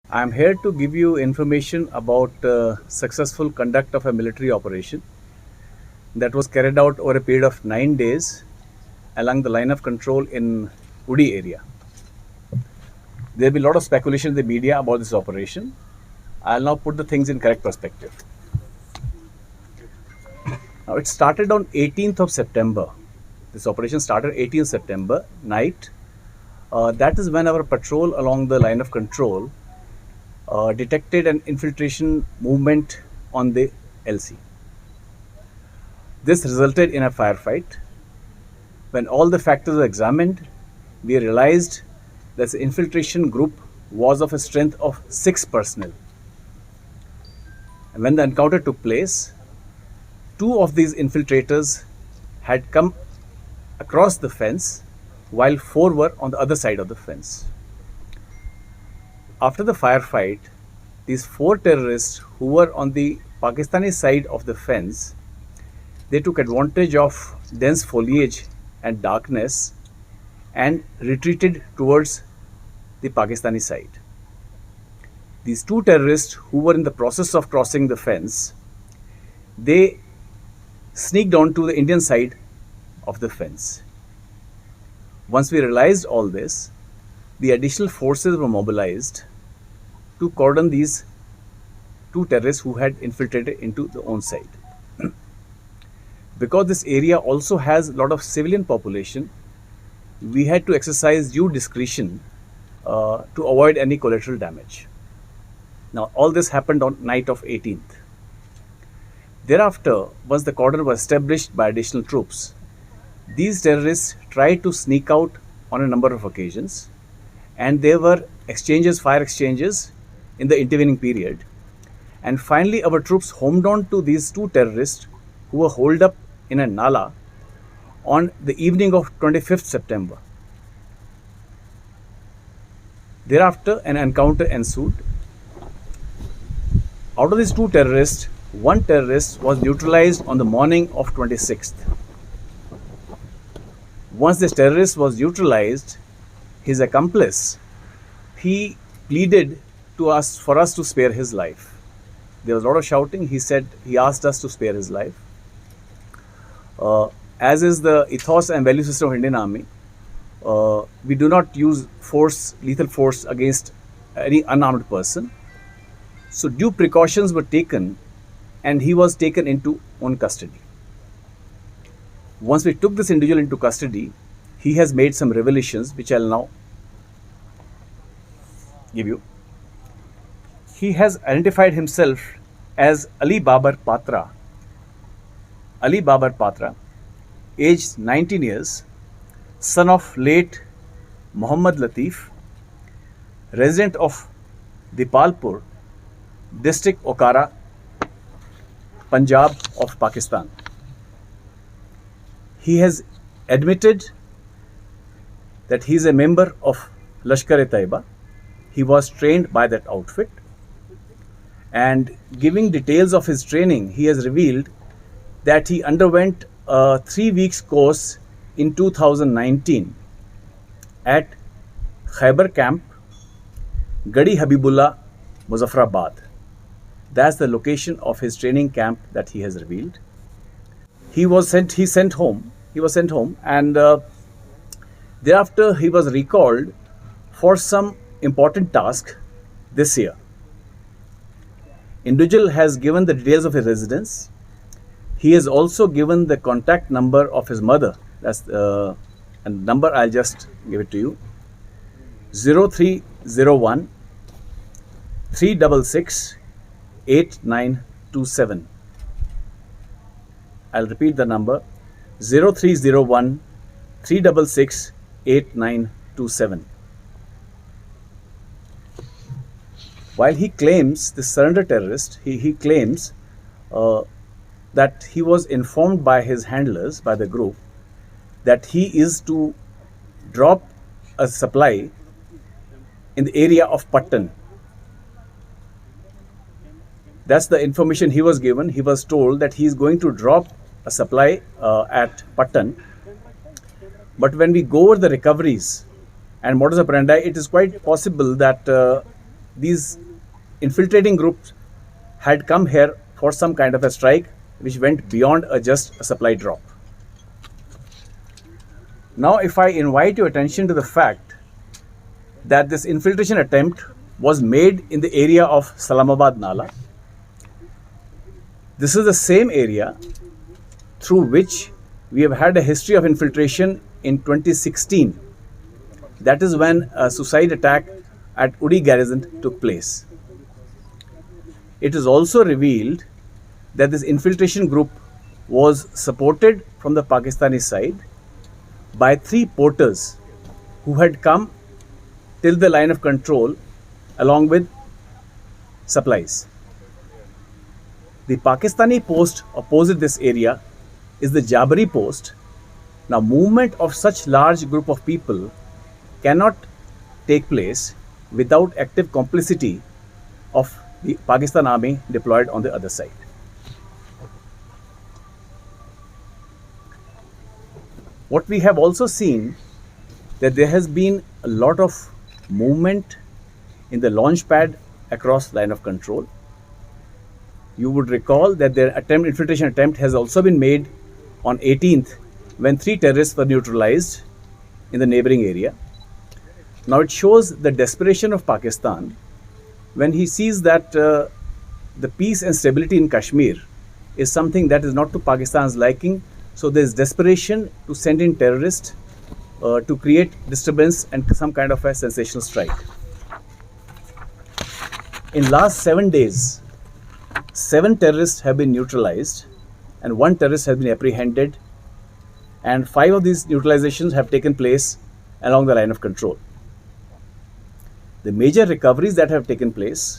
I am here to give you information about successful conduct of a military operation that was carried out over a period of 9 days along the line of control in Udi area. There will be a lot of speculation in the media about this operation. I'll now put the things in correct perspective. Now, it started on 18th of September. This operation started 18th September night. That is when our patrol along the line of control detected an infiltration movement on the LC. This resulted in a firefight. When all the factors were examined, we realized that the infiltration group was of a strength of 6 personnel. And when the encounter took place, 2 of these infiltrators had come across the fence while 4 were on the other side of the fence. After the firefight, these 4 terrorists who were on the Pakistani side of the fence, they took advantage of dense foliage and darkness and retreated towards the Pakistani side. These 2 terrorists who were in the process of crossing the fence, they sneaked onto the Indian side of the fence. Once we realized all this, the additional forces were mobilized to cordon these 2 terrorists who had infiltrated into the own side. Because this area also has a lot of civilian population, we had to exercise due discretion to avoid any collateral damage. Now, all this happened on night of 18th. Thereafter, once the cordon was established by additional troops, these terrorists tried to sneak out on a number of occasions, and there were fire exchanges in the intervening period. And finally, our troops homed on to these 2 terrorists who were holed up in a nala on the evening of 25th September. Thereafter, an encounter ensued. Out of these 2 terrorists, 1 terrorist was neutralized on the morning of 26th. Once this terrorist was neutralized, his accomplice, he pleaded to us for us to spare his life. There was a lot of shouting. He asked us to spare his life. As is the ethos and value system of Indian Army, we do not use lethal force against any unarmed person. So due precautions were taken, and he was taken into own custody. Once we took this individual into custody, he has made some revelations which I'll now give you. He has identified himself as Ali Babar Patra. Ali Babar Patra, aged 19 years, son of late Muhammad Latif, resident of Dipalpur, district Okara, Punjab of Pakistan. He has admitted that he is a member of Lashkar-e-Taiba. He was trained by that outfit, and giving details of his training, he has revealed that he underwent a 3 weeks course in 2019 at Khyber camp, Gadi Habibullah, Muzaffarabad. That's the location of his training camp that he has revealed. He was sent home, and thereafter he was recalled for some important task this year. Individual has given the details of his residence. He has also given the contact number of his mother. That's the number. I'll just give it to you: 0301 366 8927. I'll repeat the number: 0301 366 8927. While he claims, the surrender terrorist, he claims that he was informed by his handlers, by the group, that he is to drop a supply in the area of Patan. That's the information he was given. He was told that he is going to drop a supply at Patan. But when we go over the recoveries and modus operandi, it is quite possible that these infiltrating groups had come here for some kind of a strike which went beyond just a supply drop. Now, if I invite your attention to the fact that this infiltration attempt was made in the area of Salamabad Nala, this is the same area through which we have had a history of infiltration in 2016. That is when a suicide attack at Uri garrison took place. It is also revealed that this infiltration group was supported from the Pakistani side by 3 porters who had come till the line of control along with supplies. The Pakistani post opposite this area is the Jabari post. Now, movement of such large group of people cannot take place without active complicity of the Pakistan army deployed on the other side. What we have also seen that there has been a lot of movement in the launch pad across line of control. You would recall that their infiltration attempt has also been made on 18th when 3 terrorists were neutralized in the neighboring area. Now it shows the desperation of Pakistan when he sees that the peace and stability in Kashmir is something that is not to Pakistan's liking. So there is desperation to send in terrorists to create disturbance and some kind of a sensational strike. In last 7 days, 7 terrorists have been neutralized and 1 terrorist has been apprehended, and 5 of these neutralizations have taken place along the line of control. The major recoveries that have taken place